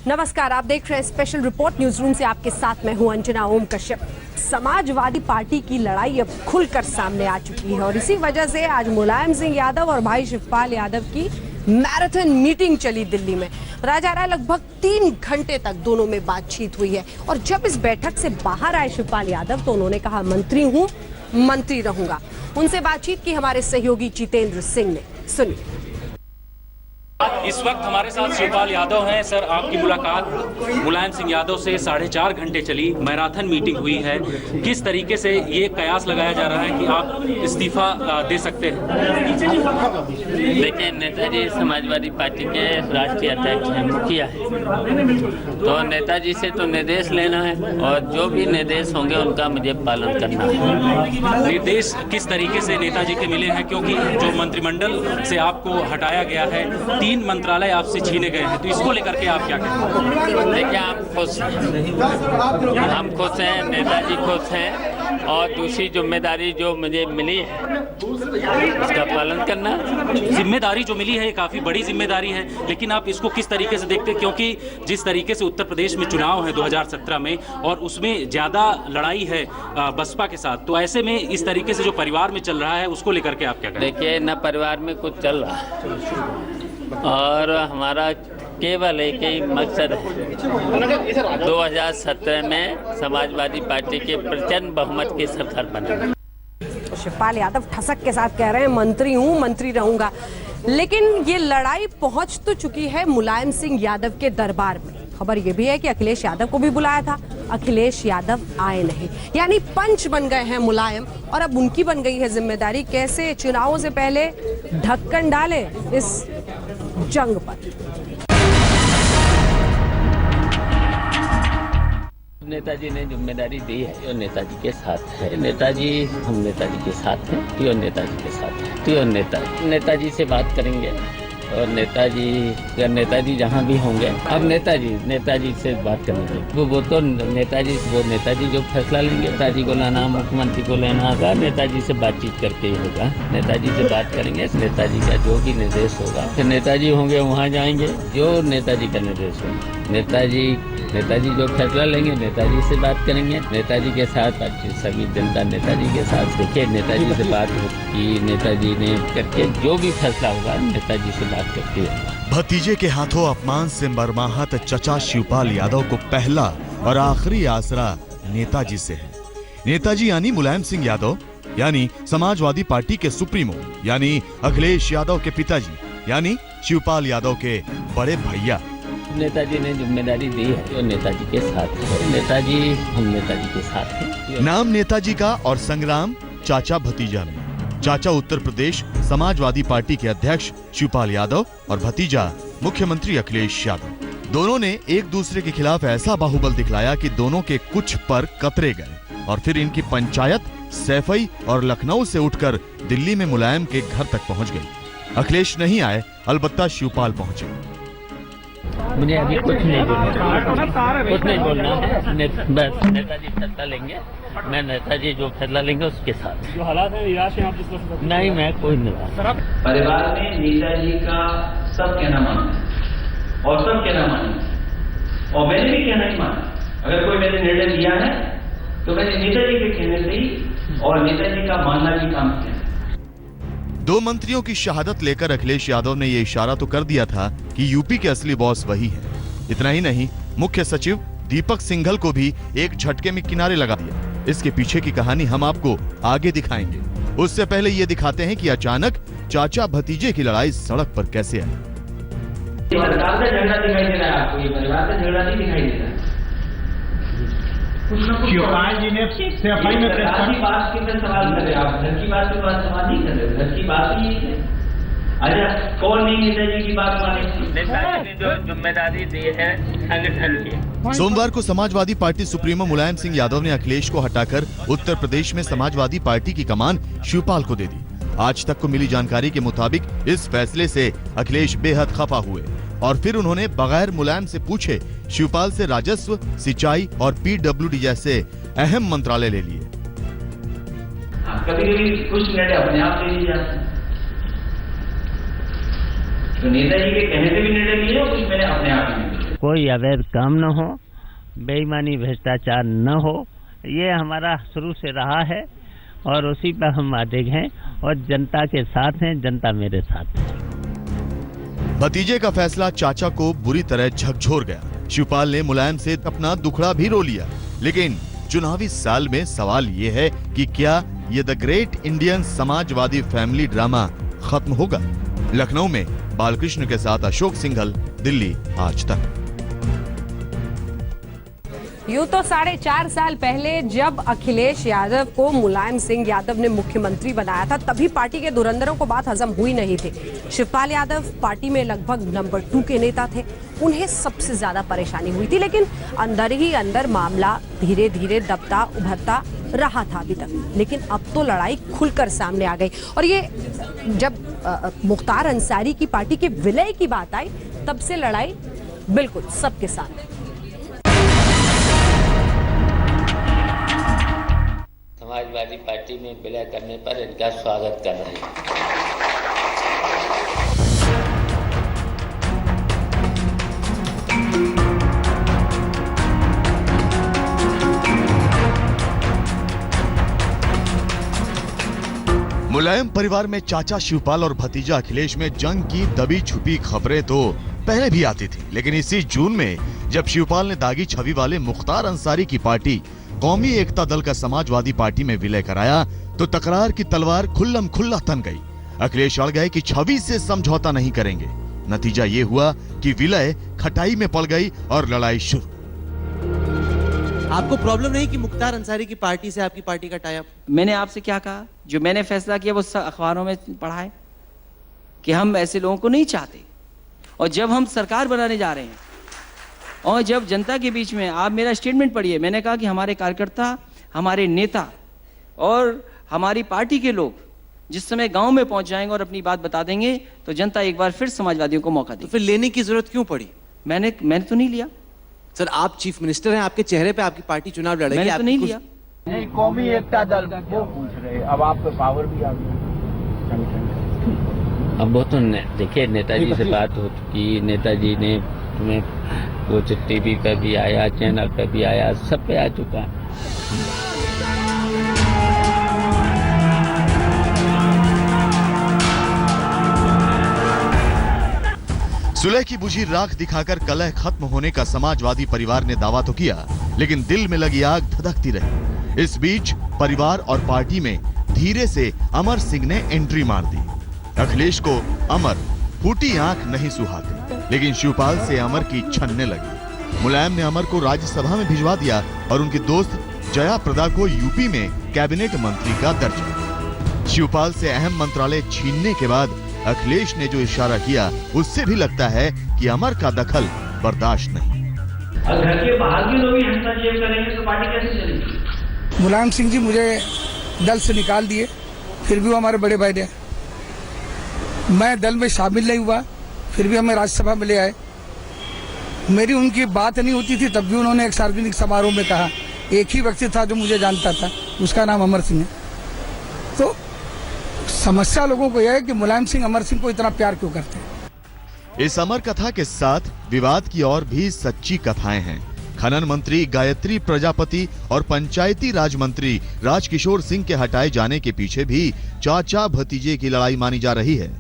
नमस्कार, आप देख रहे हैं स्पेशल रिपोर्ट न्यूज रूम से। आपके साथ मैं हूं अंजना ओम कश्यप। समाजवादी पार्टी की लड़ाई अब खुलकर सामने आ चुकी है और इसी वजह से आज मुलायम सिंह यादव और भाई शिवपाल यादव की मैराथन मीटिंग चली दिल्ली में। बताया जा रहा है लगभग 3 घंटे तक दोनों में बातचीत हुई है और जब इस बैठक से बाहर आए शिवपाल यादव तो उन्होंने कहा मंत्री हूं, मंत्री रहूंगा। उनसे बातचीत की हमारे सहयोगी जितेंद्र सिंह ने। सुनिए। इस वक्त हमारे साथ शिवपाल यादव हैं। सर, आपकी मुलाकात मुलायम सिंह यादव से 4.5 घंटे चली, मैराथन मीटिंग हुई है। किस तरीके से ये कयास लगाया जा रहा है कि आप इस्तीफा दे सकते हैं? देखिए, नेताजी समाजवादी पार्टी के राष्ट्रीय अध्यक्ष हैं, मुखिया है, तो नेताजी से तो निर्देश लेना है और जो भी निर्देश होंगे उनका मुझे पालन करना है। निर्देश किस तरीके से नेताजी के मिले हैं? क्योंकि जो मंत्रिमंडल से आपको हटाया गया है, 3 मंत्रालय आपसे छीने गए हैं, तो इसको लेकर के आप क्या कहते हैं? देखिए, हम खुश हैं, नेताजी खुश हैं और दूसरी जिम्मेदारी जो मुझे मिली है उसका पालन करना। जिम्मेदारी जो मिली है ये काफ़ी बड़ी जिम्मेदारी है, लेकिन आप इसको किस तरीके से देखते हैं? क्योंकि जिस तरीके से उत्तर प्रदेश में चुनाव है 2017 में और उसमें ज़्यादा लड़ाई है बसपा के साथ, तो ऐसे में इस तरीके से जो परिवार में चल रहा है उसको लेकर के आप क्या कहते हैं? देखिए, न परिवार में कुछ चल रहा है और हमारा केवल एक ही मकसद है 2017 में समाजवादी पार्टी के प्रचंड बहुमत की सरकार बने। शिवपाल यादव ठसक के साथ कह रहे हैं मंत्री हूं, मंत्री रहूंगा। लेकिन ये लड़ाई पहुंच तो चुकी है मुलायम सिंह यादव के दरबार में। खबर ये भी है कि अखिलेश यादव को भी बुलाया था, अखिलेश यादव आए नहीं, यानी पंच बन गए हैं मुलायम और अब उनकी बन गई है जिम्मेदारी कैसे चुनावों से पहले ढक्कन डाले इस जंग पर। नेताजी ने जिम्मेदारी दी है, जो नेताजी के साथ है। नेताजी, हम नेताजी के साथ हैं, जो नेताजी के साथ है, जो नेताजी से बात करेंगे और नेताजी जहाँ भी होंगे, अब नेताजी से बात करेंगे। वो तो नेताजी जो फैसला लेंगे, नेताजी को लाना, मुख्यमंत्री को लेना होगा, नेताजी से बातचीत करके ही होगा। नेताजी से बात करेंगे, नेताजी का जो भी निर्देश होगा, फिर नेताजी होंगे वहाँ जाएंगे, जो नेताजी का निर्देश होगा। नेताजी जो फैसला लेंगे, नेताजी से बात करेंगे, नेताजी के साथ बातचीत, सभी जनता नेताजी के साथ। देखिए, नेताजी से बात होगी, नेताजी ने करके जो भी फैसला होगा नेताजी से बात करके होगा। भतीजे के हाथों अपमान से मरमाहत चचा शिवपाल यादव को पहला और आखिरी आसरा नेताजी से है। नेताजी यानी मुलायम सिंह यादव, यानी समाजवादी पार्टी के सुप्रीमो, यानी अखिलेश यादव के पिताजी, यानी शिवपाल यादव के बड़े भैया। नेताजी ने जिम्मेदारी दी है, जो नेताजी के साथ है। हम नेताजी के साथ हैं। नाम नेताजी का और संग्राम चाचा भतीजा में। चाचा उत्तर प्रदेश समाजवादी पार्टी के अध्यक्ष शिवपाल यादव और भतीजा मुख्यमंत्री अखिलेश यादव। दोनों ने एक दूसरे के खिलाफ ऐसा बाहुबल दिखलाया कि दोनों के कुछ पर कतरे गए और फिर इनकी पंचायत सैफई और लखनऊ से उठकर दिल्ली में मुलायम के घर तक पहुंच गई। अखिलेश नहीं आए, अलबत्ता शिवपाल पहुंचे। मुझे अभी कुछ नहीं बोलना है। बस नेताजी फैसला लेंगे, मैं नेताजी जो फैसला लेंगे उसके साथ। जो हालात है निराश है आप? नहीं, मैं कोई निराश। परिवार में नेताजी का सब कहना मानते और सब कहना माने और मैंने भी कहना ही माना। अगर कोई मैंने निर्णय लिया है तो मैंने नेताजी के कहने से ही और नेताजी का मानना भी काम किया। 2 मंत्रियों की शहादत लेकर अखिलेश यादव ने ये इशारा तो कर दिया था कि यूपी के असली बॉस वही है। इतना ही नहीं, मुख्य सचिव दीपक सिंघल को भी एक झटके में किनारे लगा दिया। इसके पीछे की कहानी हम आपको आगे दिखाएंगे। उससे पहले ये दिखाते हैं कि अचानक चाचा भतीजे की लड़ाई सड़क पर कैसे आई। सरकार का झगड़ा दिखाई दे रहा है आपको, ये परिवार का झगड़ा नहीं दिखाई दे रहा है। शिवपाल जी ने सफाई में घर की बात के अंदर सवाल कर रहे हैं आप, घर की बात के बाद सवाल नहीं कर रहे। घर की बात ही है। अच्छा, कौन नहीं नेताजी की बात माने? नेताजी ने जो जिम्मेदारी दी है संगठन की। सोमवार को समाजवादी पार्टी सुप्रीमो मुलायम सिंह यादव ने अखिलेश को हटाकर उत्तर प्रदेश में समाजवादी पार्टी की कमान शिवपाल को दे दी। आज तक को मिली जानकारी के मुताबिक इस फैसले से अखिलेश बेहद खफा हुए और फिर उन्होंने बगैर मुलायम से पूछे शिवपाल से राजस्व, सिंचाई और पीडब्ल्यूडी जैसे अहम मंत्रालय ले लिए। कभी-कभी कुछ निर्णय अपने आप ले लिए जाते हैं। तो नेताजी के कहने से भी निर्णय लिए और कुछ मैंने अपने आप ही कोई अवैध काम न हो, बेईमानी भ्रष्टाचार न हो, ये हमारा शुरू से रहा है और उसी पर हम अडिग हैं और जनता के साथ हैं, जनता मेरे साथ है। भतीजे का फैसला चाचा को बुरी तरह झकझोर गया। शिवपाल ने मुलायम से अपना दुखड़ा भी रो लिया। लेकिन चुनावी साल में सवाल ये है कि क्या ये the great Indian Samajwadi family drama खत्म होगा? लखनऊ में बालकृष्ण के साथ अशोक सिंघल, दिल्ली आज तक। यूं तो 4.5 साल पहले जब अखिलेश यादव को मुलायम सिंह यादव ने मुख्यमंत्री बनाया था, तभी पार्टी के धुरंधरों को बात हजम हुई नहीं थी। शिवपाल यादव पार्टी में लगभग नंबर 2 के नेता थे, उन्हें सबसे ज्यादा परेशानी हुई थी। लेकिन अंदर ही अंदर मामला धीरे धीरे दबता उभरता रहा था अभी तक। लेकिन अब तो लड़ाई खुलकर सामने आ गई और ये जब मुख्तार अंसारी की पार्टी के विलय की बात आई, तब से लड़ाई बिल्कुल सबके साथ है। समाजवादी पार्टी में विलय करने पर इनका स्वागत कर रहे हैं। मुलायम परिवार में चाचा शिवपाल और भतीजा अखिलेश में जंग की दबी छुपी खबरें तो पहले भी आती थी। लेकिन इसी जून में जब शिवपाल ने दागी छवि वाले मुख्तार अंसारी की पार्टी कौमी एकता दल का समाजवादी पार्टी में विलय कराया, तो तकरार की तलवार खुल्लम खुल्ला तन गई। अखिलेश अड़ गए कि छवि से समझौता नहीं करेंगे। नतीजा ये हुआ कि विलय खटाई में पड़ गई और लड़ाई शुरू। आपको प्रॉब्लम नहीं कि मुख्तार अंसारी की पार्टी से आपकी पार्टी का टाई अप? मैंने आपसे क्या कहा? जो मैंने फैसला किया वो अखबारों में पढ़ा है कि हम ऐसे लोगों को नहीं चाहते। और जब हम सरकार बनाने जा रहे हैं और जब जनता के बीच में, आप मेरा स्टेटमेंट पढ़िए, मैंने कहा कि हमारे कार्यकर्ता, हमारे नेता और हमारी पार्टी के लोग जिस समय गांव में पहुंच जाएंगे और अपनी बात बता देंगे, तो जनता एक बार फिर समाजवादियों को मौका देगी। तो फिर लेने की जरूरत क्यों पड़ी? मैंने तो नहीं लिया सर। आप चीफ मिनिस्टर हैं, आपके चेहरे पे आपकी पार्टी चुनाव लड़ेगी। मैंने तो नहीं लिया। नहीं, कौमी एकता दल वो पूछ रहे, अब आपको पावर भी आ गया। अब वो तो देखिए, नेताजी से बात हो चुकी, नेताजी ने तुम्हें वो टीवी पे भी आया, चैनल पे भी आया, सब पे आ चुका है। सुलह की बुझी राख दिखाकर कलह खत्म होने का समाजवादी परिवार ने दावा तो किया, लेकिन दिल में लगी आग धधकती रही। इस बीच परिवार और पार्टी में धीरे से अमर सिंह ने एंट्री मार दी। अखिलेश को अमर फूटी आंख नहीं सुहाती, लेकिन शिवपाल से अमर की छनने लगी। मुलायम ने अमर को राज्यसभा में भिजवा दिया और उनकी दोस्त जया प्रदा को यूपी में कैबिनेट मंत्री का दर्जा। शिवपाल से अहम मंत्रालय छीनने के बाद अखिलेश ने जो इशारा किया, उससे भी लगता है कि अमर का दखल बर्दाश्त नहीं। अगर घर के बाहर के लोग ही हस्तक्षेप करेंगे तो पार्टी कैसे चलेगी? मुलायम सिंह जी मुझे दल से निकाल दिए, फिर भी वो हमारे बड़े भाई थे। मैं दल में शामिल नहीं हुआ, फिर भी हमें राज्यसभा में ले आए। मेरी उनकी बात नहीं होती थी, तब भी उन्होंने एक सार्वजनिक समारोह में कहा। एक ही व्यक्ति था जो मुझे जानता था, उसका नाम अमर सिंह है। तो समस्या लोगों को यह है कि मुलायम सिंह अमर सिंह को इतना प्यार क्यों करते हैं। इस अमर कथा के साथ विवाद की और भी सच्ची कथाएं हैं। खनन मंत्री गायत्री प्रजापति और पंचायती राज मंत्री राजकिशोर सिंह के हटाए जाने के पीछे भी चाचा भतीजे की लड़ाई मानी जा रही है।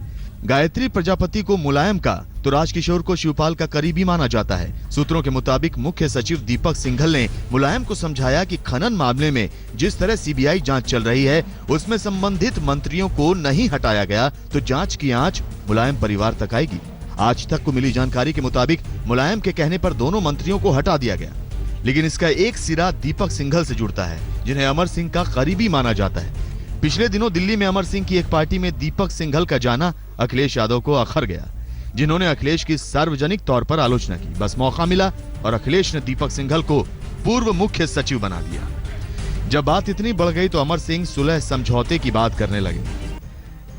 गायत्री प्रजापति को मुलायम का तो राजकिशोर को शिवपाल का करीबी माना जाता है। सूत्रों के मुताबिक मुख्य सचिव दीपक सिंघल ने मुलायम को समझाया कि खनन मामले में जिस तरह सीबीआई जांच चल रही है, उसमें संबंधित मंत्रियों को नहीं हटाया गया तो जांच की आंच मुलायम परिवार तक आएगी। आज तक को मिली जानकारी के मुताबिक मुलायम के कहने पर दोनों मंत्रियों को हटा दिया गया, लेकिन इसका एक सिरा दीपक सिंघल से जुड़ता है, जिन्हें अमर सिंह का करीबी माना जाता है। पिछले दिनों दिल्ली में अमर सिंह की एक पार्टी में दीपक सिंघल का जाना अखिलेश यादव को अखर गया, जिन्होंने अखिलेश की सार्वजनिक तौर पर आलोचना की। बस मौका मिला और अखिलेश ने दीपक सिंघल को पूर्व मुख्य सचिव बना दिया। जब बात इतनी बढ़ गई तो अमर सिंह सुलह समझौते की बात करने लगे।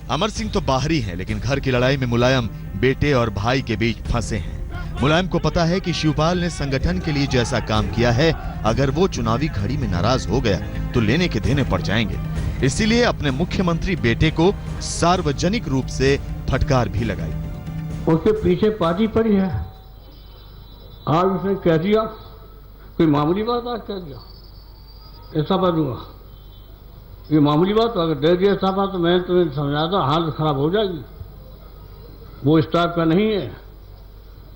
अमर सिंह तो बाहरी हैं, लेकिन घर की लड़ाई में मुलायम बेटे और भाई के बीच फंसे हैं। मुलायम को पता है कि शिवपाल ने संगठन के लिए जैसा काम किया है, अगर वो चुनावी घड़ी में नाराज हो गया तो लेने के देने पड़ जाएंगे। इसीलिए अपने मुख्यमंत्री बेटे को सार्वजनिक रूप से फटकार भी लगाई। उसके पीछे पार्टी पड़ी है, आज उसने कह दिया, कोई मामूली बात आज कह दिया इस्तीफा दूंगा, ये मामूली बात, अगर दे दिया इस्तीफा तो मैं तुम्हें समझा था हालत खराब हो जाएगी। वो इस टाइप का नहीं है।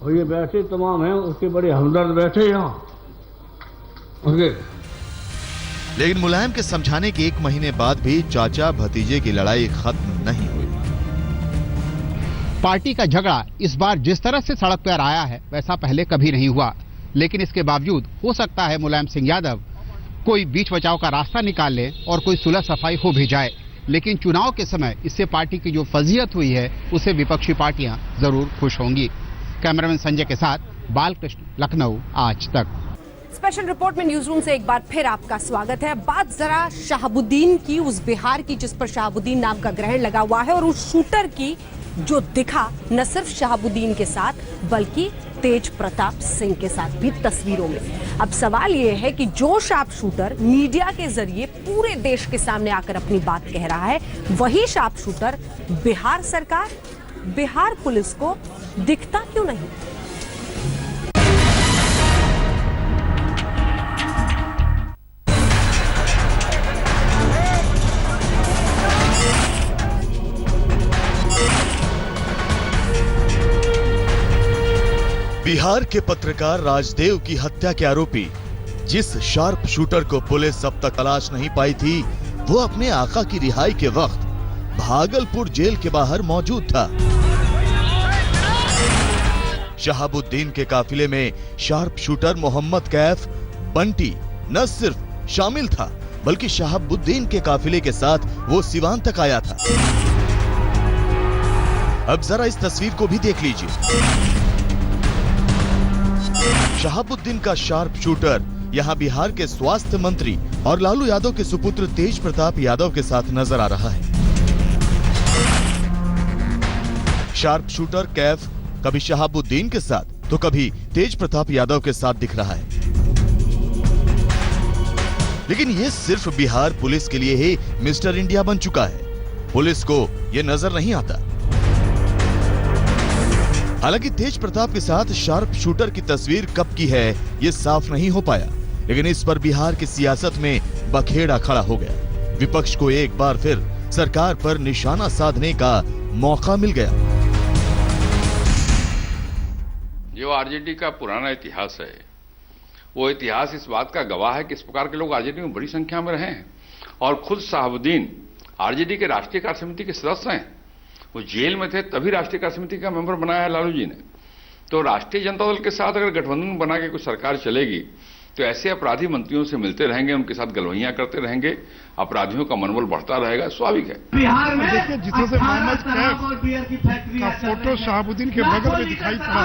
और ये बैठे तमाम हैं उसके बड़े हमदर्द बैठे यहाँ उसके। लेकिन मुलायम के समझाने के 1 महीने बाद भी चाचा भतीजे की लड़ाई खत्म नहीं हुई। पार्टी का झगड़ा इस बार जिस तरह से सड़क पर आया है वैसा पहले कभी नहीं हुआ, लेकिन इसके बावजूद हो सकता है मुलायम सिंह यादव कोई बीच बचाव का रास्ता निकाल ले और कोई सुलह सफाई हो भी जाए। लेकिन चुनाव के समय इससे पार्टी की जो फजीहत हुई है उसे विपक्षी पार्टियां जरूर खुश होंगी। कैमरामैन संजय के साथ बालकृष्ण, लखनऊ, आज तक। स्पेशल रिपोर्ट में न्यूज रूम से एक बार फिर आपका स्वागत है। बात जरा शहाबुद्दीन की, उस बिहार की जिस पर शहाबुद्दीन नाम का ग्रहण लगा हुआ है, और उस शूटर की जो दिखा न सिर्फ शहाबुद्दीन के साथ बल्कि तेज प्रताप सिंह के साथ भी तस्वीरों में। अब सवाल ये है कि जो शार्प शूटर मीडिया के जरिए पूरे देश के सामने आकर अपनी बात कह रहा है, वही शार्प शूटर बिहार सरकार, बिहार पुलिस को दिखता क्यों नहीं? बिहार के पत्रकार राजदेव की हत्या के आरोपी, जिस शार्प शूटर को पुलिस अब तक तलाश नहीं पाई थी, वो अपने आका की रिहाई के वक्त भागलपुर जेल के बाहर मौजूद था। शहाबुद्दीन के काफिले में शार्प शूटर मोहम्मद कैफ बंटी न सिर्फ शामिल था, बल्कि शहाबुद्दीन के काफिले के साथ वो सिवान तक आया था। अब जरा इस तस्वीर को भी देख लीजिए। शहाबुद्दीन का शार्प शूटर यहां बिहार के स्वास्थ्य मंत्री और लालू यादव के सुपुत्र तेज प्रताप यादव के साथ नजर आ रहा है। शार्प शूटर कैफ कभी शहाबुद्दीन के साथ तो कभी तेज प्रताप यादव के साथ दिख रहा है। लेकिन ये सिर्फ बिहार पुलिस के लिए ही मिस्टर इंडिया बन चुका है, पुलिस को ये नजर नहीं आता। हालांकि तेज प्रताप के साथ शार्प शूटर की तस्वीर कब की है ये साफ नहीं हो पाया, लेकिन इस पर बिहार की सियासत में बखेड़ा खड़ा हो गया। विपक्ष को एक बार फिर सरकार पर निशाना साधने का मौका मिल गया। जो आरजेडी का पुराना इतिहास है, वो इतिहास इस बात का गवाह है कि इस प्रकार के लोग आरजेडी में बड़ी संख्या में रहे हैं। और खुद शहाबुद्दीन आरजेडी के राष्ट्रीय कार्य समिति के सदस्य हैं। वो जेल में थे तभी राष्ट्रीय कार्य समिति का मेंबर बनाया है लालू जी ने। तो राष्ट्रीय जनता दल के साथ अगर गठबंधन बना के कुछ सरकार चलेगी तो ऐसे अपराधी मंत्रियों से मिलते रहेंगे, उनके साथ गलवैयां करते रहेंगे, अपराधियों का मनोबल बढ़ता रहेगा, स्वाभाविक है। बिहार में देखिए, जिसे से मोहम्मद कैफ का फोटो शहाबुद्दीन के बगल में दिखाई पड़ा,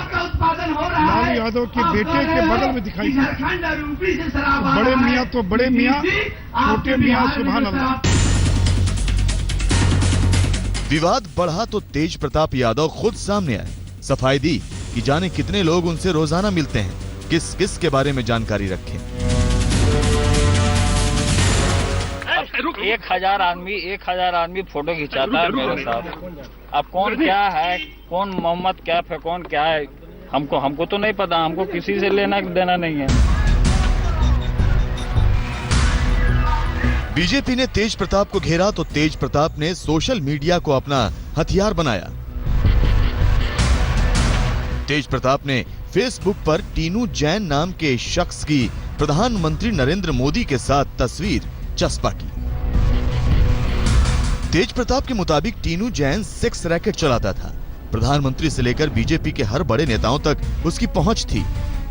लालू यादव के बेटे के बगल में दिखाई पड़ा। बड़े मियाँ तो बड़े मियाँ, छोटे मियाँ सुभान अल्लाह। विवाद बढ़ा तो तेज प्रताप यादव खुद सामने आए, सफाई दी कि जाने कितने लोग उनसे रोजाना मिलते हैं, किस किस के बारे में जानकारी रखें। 1000 आदमी फोटो खिंचाता है मेरे साथ। अब कौन क्या है, कौन मोहम्मद कैफ है, कौन क्या है, हमको तो नहीं पता, हमको किसी से लेना देना नहीं है। बीजेपी ने तेज प्रताप को घेरा तो तेज प्रताप ने सोशल मीडिया को अपना हथियार बनाया। तेज प्रताप ने फेसबुक पर टीनू जैन नाम के शख्स की प्रधानमंत्री नरेंद्र मोदी के साथ तस्वीर चस्पा की। तेज प्रताप के मुताबिक टीनू जैन सेक्स रैकेट चलाता था। प्रधानमंत्री से लेकर बीजेपी के हर बड़े नेताओं तक उसकी पहुंच थी।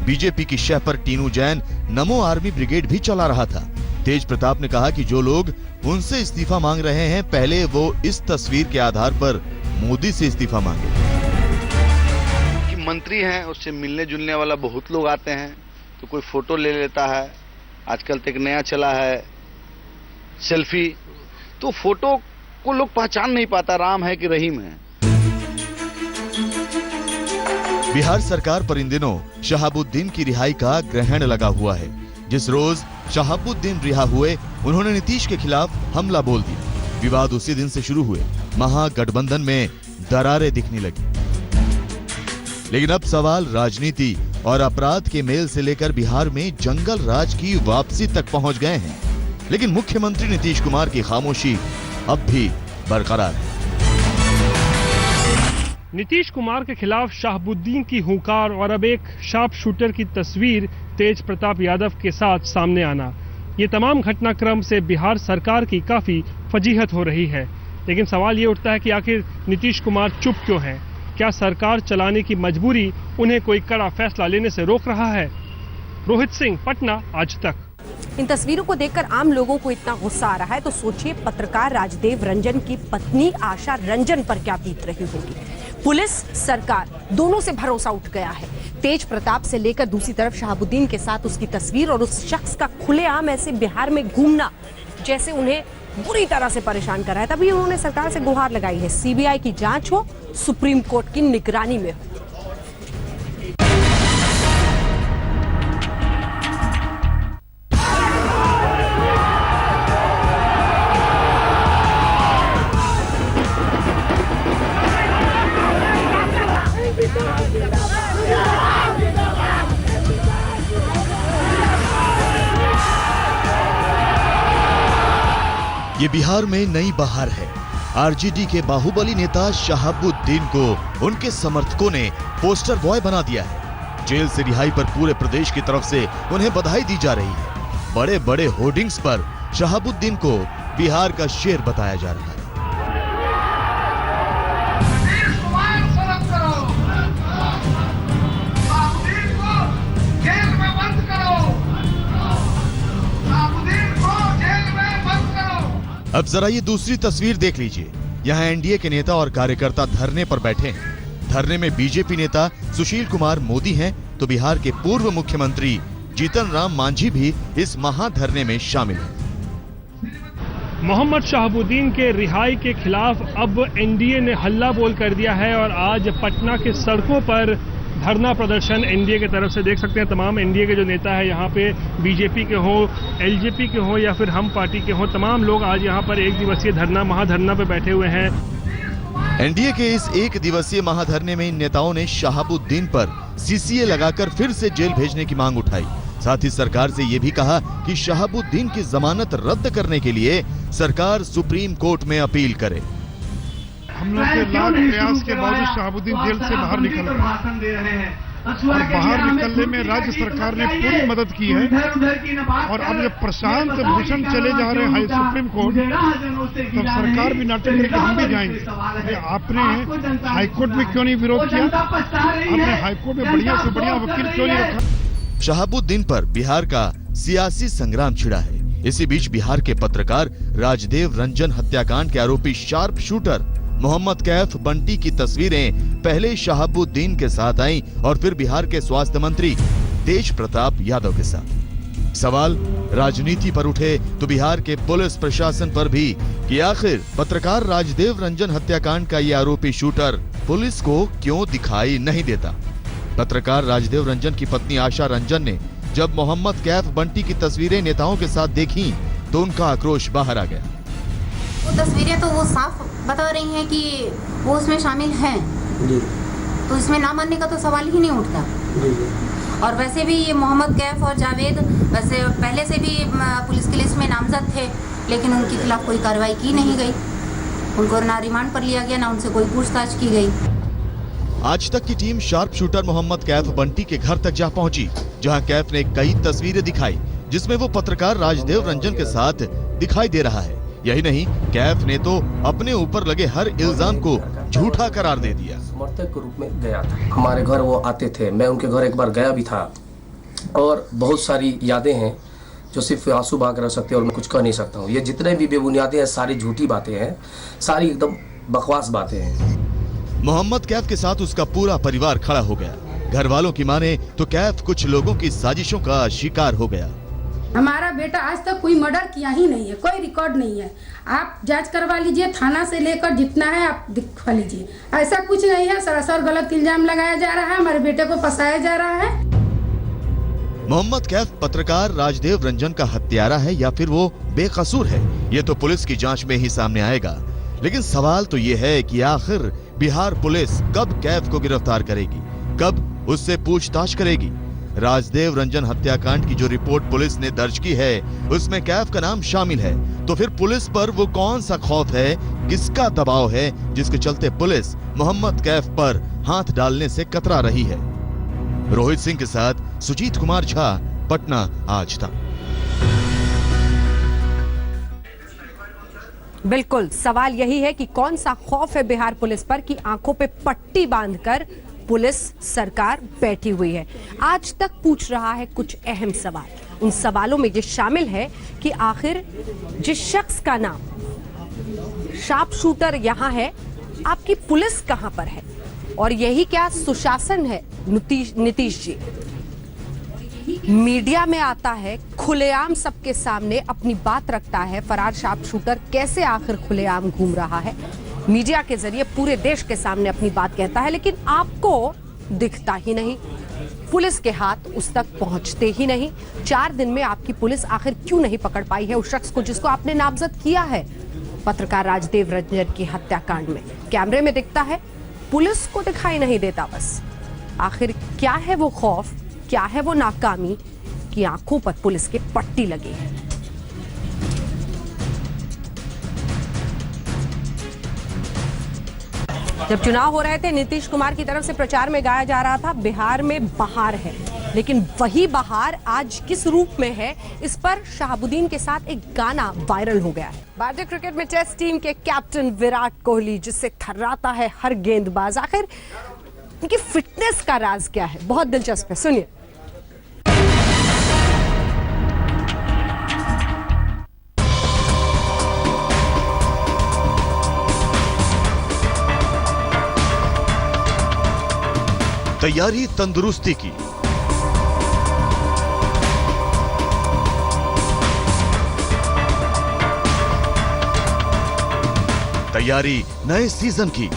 बीजेपी की शह पर टीनू जैन नमो आर्मी ब्रिगेड भी चला रहा था। तेज प्रताप ने कहा कि जो लोग उनसे इस्तीफा मांग रहे हैं, पहले वो इस तस्वीर के आधार पर मोदी से इस्तीफा मांगे। कि मंत्री हैं, उससे मिलने जुलने वाला बहुत लोग आते हैं, तो कोई फोटो ले लेता है। आजकल तक नया चला है सेल्फी, तो फोटो को लोग पहचान नहीं पाता राम है कि रहीम है। बिहार सरकार पर इन दिनों शहाबुद्दीन की रिहाई का ग्रहण लगा हुआ है। जिस रोज शहाबुद्दीन रिहा हुए, उन्होंने नीतीश के खिलाफ हमला बोल दिया। विवाद उसी दिन से शुरू हुए, महागठबंधन में दरारें दिखने लगी। लेकिन अब सवाल राजनीति और अपराध के मेल से लेकर बिहार में जंगल राज की वापसी तक पहुंच गए हैं। लेकिन मुख्यमंत्री नीतीश कुमार की खामोशी अब भी बरकरार है। नीतीश कुमार के खिलाफ शहाबुद्दीन की हुंकार और अब एक शार्प शूटर की तस्वीर तेज प्रताप यादव के साथ सामने आना, ये तमाम घटनाक्रम से बिहार सरकार की काफी फजीहत हो रही है। लेकिन सवाल ये उठता है कि आखिर नीतीश कुमार चुप क्यों हैं? क्या सरकार चलाने की मजबूरी उन्हें कोई कड़ा फैसला लेने से रोक रहा है? रोहित सिंह, पटना, आज तक। इन तस्वीरों को देखकर आम लोगों को इतना गुस्सा आ रहा है तो सोचिए पत्रकार राजदेव रंजन की पत्नी आशा रंजन पर क्या बीत रही होगी। पुलिस, सरकार दोनों से भरोसा उठ गया है। तेज प्रताप से लेकर दूसरी तरफ शहाबुद्दीन के साथ उसकी तस्वीर और उस शख्स का खुलेआम ऐसे बिहार में घूमना जैसे उन्हें बुरी तरह से परेशान कर रहा है। तभी उन्होंने सरकार से गुहार लगाई है, सीबीआई की जांच हो, सुप्रीम कोर्ट की निगरानी में हो। ये बिहार में नई बहार है। आरजेडी के बाहुबली नेता शहाबुद्दीन को उनके समर्थकों ने पोस्टर बॉय बना दिया है। जेल से रिहाई पर पूरे प्रदेश की तरफ से उन्हें बधाई दी जा रही है। बड़े बड़े होर्डिंग्स पर शहाबुद्दीन को बिहार का शेर बताया जा रहा है। अब जरा ये दूसरी तस्वीर देख लीजिए। यहाँ एनडीए के नेता और कार्यकर्ता धरने पर बैठे हैं। धरने में बीजेपी नेता सुशील कुमार मोदी हैं, तो बिहार के पूर्व मुख्यमंत्री जीतन राम मांझी भी इस महाधरने में शामिल हैं। मोहम्मद शहाबुद्दीन के रिहाई के खिलाफ अब एनडीए ने हल्ला बोल कर दिया है और आज पटना के सड़कों पर धरना प्रदर्शन एनडीए की तरफ से देख सकते हैं। तमाम एनडीए के जो नेता है यहाँ पे, बीजेपी के हो, एलजेपी के हो या फिर हम पार्टी के हो, तमाम लोग आज यहाँ पर एक दिवसीय महाधरना पे बैठे हुए हैं। एनडीए के इस एक दिवसीय महाधरने में इन नेताओं ने शहाबुद्दीन पर सीसीए लगाकर फिर से जेल भेजने की मांग उठाई। साथ ही सरकार से ये भी कहा कि शहाबुद्दीन की जमानत रद्द करने के लिए सरकार सुप्रीम कोर्ट में अपील करे। हम लोग के लाख प्रयास के बावजूद शहाबुद्दीन जेल से बाहर निकल रहे और बाहर निकलने में राज्य सरकार ने पूरी मदद की है। और अब जब प्रशांत भूषण चले जा रहे हैं सुप्रीम कोर्ट, तब सरकार भी नाटक लेकर हम भी जाएंगे। आपने हाईकोर्ट में क्यों नहीं विरोध किया? आपने हाईकोर्ट में बढ़िया से बढ़िया वकील क्यों नहीं रखा? शहाबुद्दीन पर बिहार का सियासी संग्राम छिड़ा है। इसी बीच बिहार के पत्रकार राजदेव रंजन हत्याकांड के आरोपी शार्प शूटर मोहम्मद कैफ बंटी की तस्वीरें पहले शहाबुद्दीन के साथ आईं और फिर बिहार के स्वास्थ्य मंत्री तेज प्रताप यादव के साथ। सवाल राजनीति पर उठे तो बिहार के पुलिस प्रशासन पर भी कि आखिर पत्रकार राजदेव रंजन हत्याकांड का ये आरोपी शूटर पुलिस को क्यों दिखाई नहीं देता। पत्रकार राजदेव रंजन की पत्नी आशा रंजन ने जब मोहम्मद कैफ बंटी की तस्वीरें नेताओं के साथ देखी तो उनका आक्रोश बाहर आ गया। वो तस्वीरें तो वो साफ बता रही हैं कि वो उसमें शामिल हैं, तो इसमें ना मानने का तो सवाल ही नहीं उठता। और वैसे भी ये मोहम्मद कैफ और जावेद वैसे पहले से भी पुलिस की लिस्ट में नामजद थे, लेकिन उनके खिलाफ कोई कार्रवाई की नहीं गई। उनको ना रिमांड पर लिया गया, ना उनसे कोई पूछताछ की गई। आज तक की team sharp shooter Mohammad Kaif Bunty के घर तक जा पहुंची, जहां कैफ ने कई तस्वीरें दिखाई जिसमें वो पत्रकार राजदेव रंजन के साथ दिखाई दे रहा है। यही नहीं, कैफ ने तो अपने ऊपर लगे हर इल्जाम को झूठा करार दे दिया। समर्थक के रूप में गया था, हमारे घर वो आते थे, मैं उनके घर एक बार गया भी था और बहुत सारी यादें हैं जो सिर्फ आंसू बहा कर रह सकते हैं और मैं कुछ कह नहीं सकता हूँ। ये जितने भी बेबुनियादें हैं, सारी झूठी बातें हैं, सारी एकदम बकवास बातें हैं। मोहम्मद कैफ के साथ उसका पूरा परिवार खड़ा हो गया। घर वालों की माने तो कैफ कुछ लोगों की साजिशों का शिकार हो गया। हमारा बेटा आज तक कोई मर्डर किया ही नहीं है, कोई रिकॉर्ड नहीं है। आप जांच करवा लीजिए, थाना से लेकर जितना है आप दिखवा लीजिए। ऐसा कुछ नहीं है, सरासर गलत इल्जाम लगाया जा रहा है, हमारे बेटे को फंसाया जा रहा है। मोहम्मद कैफ पत्रकार राजदेव रंजन का हत्यारा है या फिर वो बेकसूर है, ये तो पुलिस की जांच में ही सामने आएगा। लेकिन सवाल तो ये है कि आखिर बिहार पुलिस कब कैफ को गिरफ्तार करेगी, कब उससे पूछताछ करेगी। राजदेव रंजन हत्याकांड की जो रिपोर्ट पुलिस ने दर्ज की है उसमें कैफ का नाम शामिल है। तो फिर पुलिस पर वो कौन सा खौफ है, किसका दबाव है जिसके चलते पुलिस मोहम्मद कैफ पर हाथ डालने से कतरा रही है? रोहित सिंह के साथ सुजीत कुमार झा, पटना आज तक। बिल्कुल, सवाल यही है कि कौन सा खौफ है बिहार पुलिस पर कि आंखों पे पट्टी बांधकर पुलिस सरकार बैठी हुई है। आज तक पूछ रहा है कुछ अहम सवाल। उन सवालों में ये शामिल है कि आखिर जिस शख्स का नाम शार्प शूटर यहां है, आपकी पुलिस कहां पर है? और यही क्या सुशासन है नीतीश जी? मीडिया में आता है, खुलेआम सबके सामने अपनी बात रखता है। फरार शार्प शूटर कैसे आखिर खुलेआम घूम रहा है, मीडिया के जरिए पूरे देश के सामने अपनी बात कहता है, लेकिन आपको दिखता ही नहीं। पुलिस के हाथ उस तक पहुंचते ही नहीं। 4 दिन में आपकी पुलिस आखिर क्यों नहीं पकड़ पाई है उस शख्स को जिसको आपने नामजद किया है पत्रकार राजदेव रंजन की हत्याकांड में? कैमरे में दिखता है, पुलिस को दिखाई नहीं देता। बस आखिर क्या है वो खौफ, क्या है वो नाकामी कि आंखों पर पुलिस के पट्टी लगी है? जब चुनाव हो रहे थे, नीतीश कुमार की तरफ से प्रचार में गाया जा रहा था बिहार में बहार है, लेकिन वही बहार आज किस रूप में है, इस पर शहाबुद्दीन के साथ एक गाना वायरल हो गया है। भारतीय क्रिकेट में टेस्ट टीम के कैप्टन विराट कोहली, जिससे थर्राता है हर गेंदबाज, आखिर उनकी फिटनेस का राज क्या है? बहुत दिलचस्प है, सुनिए। तैयारी तंदुरुस्ती की, तैयारी नए सीजन की।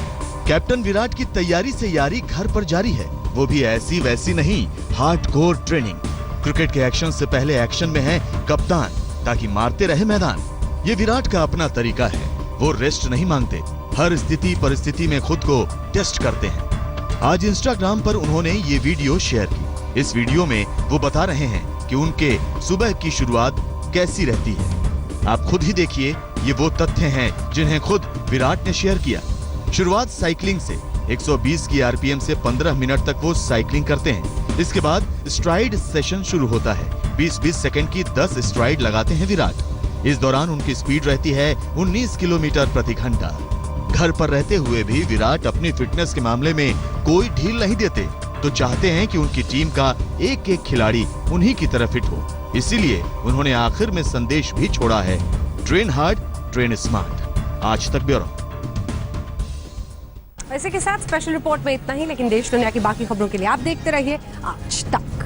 कैप्टन विराट की तैयारी से यारी घर पर जारी है, वो भी ऐसी वैसी नहीं, हार्डकोर ट्रेनिंग। क्रिकेट के एक्शन से पहले एक्शन में है कप्तान, ताकि मारते रहे मैदान। ये विराट का अपना तरीका है, वो रेस्ट नहीं मांगते, हर स्थिति परिस्थिति में खुद को टेस्ट करते हैं। आज इंस्टाग्राम पर उन्होंने ये वीडियो शेयर की। इस वीडियो में वो बता रहे हैं कि उनके सुबह की शुरुआत कैसी रहती है। आप खुद ही देखिए, ये वो तथ्य हैं जिन्हें खुद विराट ने शेयर किया। शुरुआत साइकिलिंग से, 120 की आरपीएम से 15 मिनट तक वो साइकिलिंग करते हैं। इसके बाद स्ट्राइड सेशन शुरू होता है। 20-20 सेकंड की 10 स्ट्राइड लगाते हैं विराट। इस दौरान उनकी स्पीड रहती है 19 किलोमीटर प्रति घंटा। घर पर रहते हुए भी विराट अपनी फिटनेस के मामले में कोई ढील नहीं देते, तो चाहते हैं कि उनकी टीम का एक एक खिलाड़ी उन्हीं की तरह फिट हो। इसीलिए उन्होंने आखिर में संदेश भी छोड़ा है, ट्रेन हार्ड, ट्रेन स्मार्ट। आज तक ब्यूरो। इसी के साथ स्पेशल रिपोर्ट में इतना ही, लेकिन देश दुनिया की बाकी खबरों के लिए आप देखते रहिए आज तक।